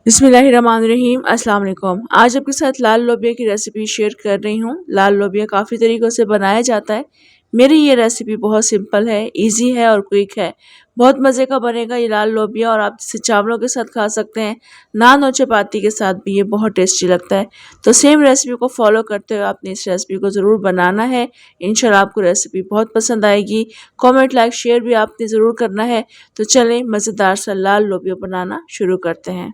बिस्मिल्लाहिर्रहमानिर्रहीम। अस्सलाम वालेकुम। आज आपके साथ लाल लोबिया की रेसिपी शेयर कर रही हूँ। लाल लोबिया काफ़ी तरीक़ों से बनाया जाता है। मेरी ये रेसिपी बहुत सिंपल है, इजी है और क्विक है। बहुत मज़े का बनेगा ये लाल लोबिया और आप इसे चावलों के साथ खा सकते हैं, नान और चपाती के साथ भी ये बहुत टेस्टी लगता है। तो सेम रेसिपी को फॉलो करते हुए आपने इस रेसिपी को ज़रूर बनाना है। इंशाल्लाह आपको रेसिपी बहुत पसंद आएगी। कमेंट, लाइक, शेयर भी आपने ज़रूर करना है। तो चलें मज़ेदार सा लाल लोबिया बनाना शुरू करते हैं।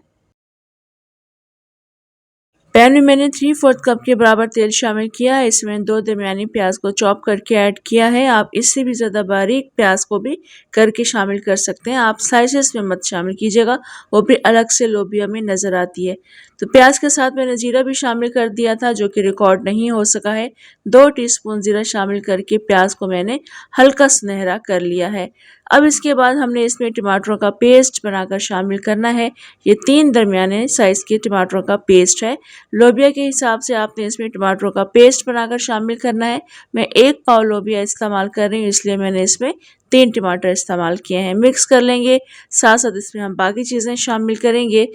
पैन में मैंने 3/4 कप के बराबर तेल शामिल किया है। इसमें 2 दरमियानी प्याज को चॉप करके ऐड किया है। आप इससे भी ज़्यादा बारीक प्याज को भी करके शामिल कर सकते हैं। आप स्लाइसेस में मत शामिल कीजिएगा, वो भी अलग से लोबिया में नज़र आती है। तो प्याज के साथ मैंने जीरा भी शामिल कर दिया था, जो कि रिकॉर्ड नहीं हो सका है। 2 टीस्पून जीरा शामिल करके प्याज को मैंने हल्का सुनहरा कर लिया है। अब इसके बाद हमने इसमें टमाटरों का पेस्ट बनाकर शामिल करना है। ये 3 दरमियाने साइज़ के टमाटरों का पेस्ट है। लोबिया के हिसाब से आपने इसमें टमाटरों का पेस्ट बनाकर शामिल करना है। मैं 1 पाव लोबिया इस्तेमाल कर रही हूँ, इसलिए मैंने इसमें 3 टमाटर इस्तेमाल किए हैं। मिक्स कर लेंगे, साथ साथ इसमें हम बाकी चीज़ें शामिल करेंगे।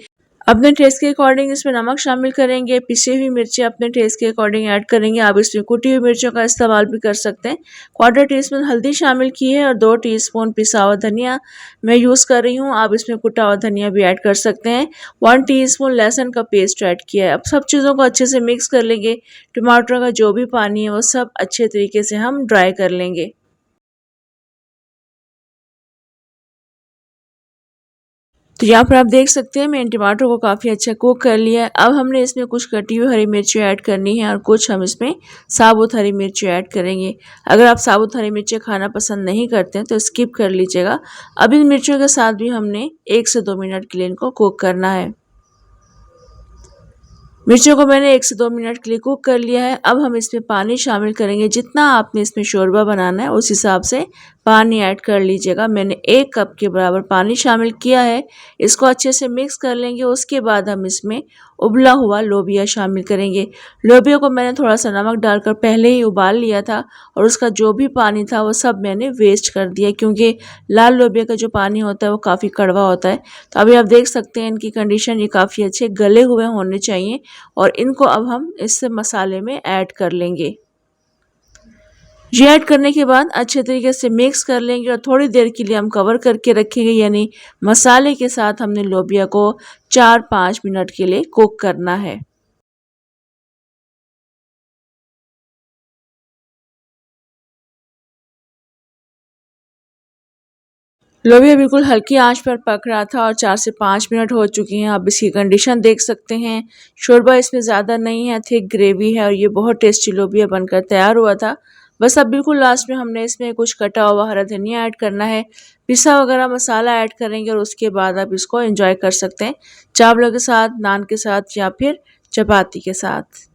अपने टेस्ट के अकॉर्डिंग इसमें नमक शामिल करेंगे। पिसी हुई मिर्ची अपने टेस्ट के अकॉर्डिंग ऐड करेंगे। आप इसमें कुटी हुई मिर्चों का इस्तेमाल भी कर सकते हैं। 1/4 टीस्पून हल्दी शामिल की है और 2 टीस्पून पिसा हुआ धनिया मैं यूज़ कर रही हूँ। आप इसमें कुटा हुआ धनिया भी ऐड कर सकते हैं। 1 टीस्पून लहसुन का पेस्ट ऐड किया है। अब सब चीज़ों को अच्छे से मिक्स कर लेंगे। टमाटरों का जो भी पानी है वो सब अच्छे तरीके से हम ड्राई कर लेंगे। तो यहाँ पर आप देख सकते हैं मैंने टमाटर को काफ़ी अच्छा कुक कर लिया है। अब हमने इसमें कुछ कटी हुई हरी मिर्ची ऐड करनी है और कुछ हम इसमें साबुत हरी मिर्ची ऐड करेंगे। अगर आप साबुत हरी मिर्ची खाना पसंद नहीं करते हैं तो स्किप कर लीजिएगा। अब इन मिर्चियों के साथ भी हमने 1 से 2 मिनट के लिए इनको कुक करना है। मिर्चों को मैंने 1 से 2 मिनट के लिए कुक कर लिया है। अब हम इसमें पानी शामिल करेंगे। जितना आपने इसमें शोरबा बनाना है उस हिसाब से पानी ऐड कर लीजिएगा। मैंने 1 कप के बराबर पानी शामिल किया है। इसको अच्छे से मिक्स कर लेंगे। उसके बाद हम इसमें उबला हुआ लोबिया शामिल करेंगे। लोबिया को मैंने थोड़ा सा नमक डालकर पहले ही उबाल लिया था और उसका जो भी पानी था वो सब मैंने वेस्ट कर दिया, क्योंकि लाल लोबिया का जो पानी होता है वो काफ़ी कड़वा होता है। तो अभी आप देख सकते हैं इनकी कंडीशन ये काफ़ी अच्छे गले हुए होने चाहिए और इनको अब हम इस मसाले में ऐड कर लेंगे। ये ऐड करने के बाद अच्छे तरीके से मिक्स कर लेंगे और थोड़ी देर के लिए हम कवर करके रखेंगे, यानी मसाले के साथ हमने लोबिया को 4-5 मिनट के लिए कुक करना है। लोबिया बिल्कुल हल्की आंच पर पक रहा था और 4 से 5 मिनट हो चुकी हैं। आप इसकी कंडीशन देख सकते हैं। शोरबा इसमें ज़्यादा नहीं है, थिक ग्रेवी है और ये बहुत टेस्टी लोबिया बनकर तैयार हुआ था। बस अब बिल्कुल लास्ट में हमने इसमें कुछ कटा हुआ हरा धनिया ऐड करना है, पिसा वगैरह मसाला ऐड करेंगे और उसके बाद आप इसको एंजॉय कर सकते हैं चावलों के साथ, नान के साथ या फिर चपाती के साथ।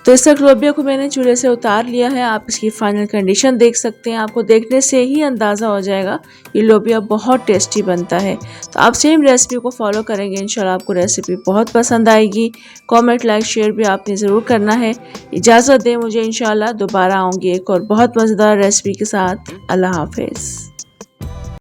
तो इस तक लोबिया को मैंने चूल्हे से उतार लिया है। आप इसकी फाइनल कंडीशन देख सकते हैं। आपको देखने से ही अंदाज़ा हो जाएगा ये लोबिया बहुत टेस्टी बनता है। तो आप सेम रेसिपी को फॉलो करेंगे, इंशाल्लाह आपको रेसिपी बहुत पसंद आएगी। कमेंट, लाइक, शेयर भी आपने ज़रूर करना है। इजाज़त दें मुझे, इंशाल्लाह दोबारा आऊँगी एक और बहुत मज़ेदार रेसिपी के साथ। अल्लाह हाफिज़।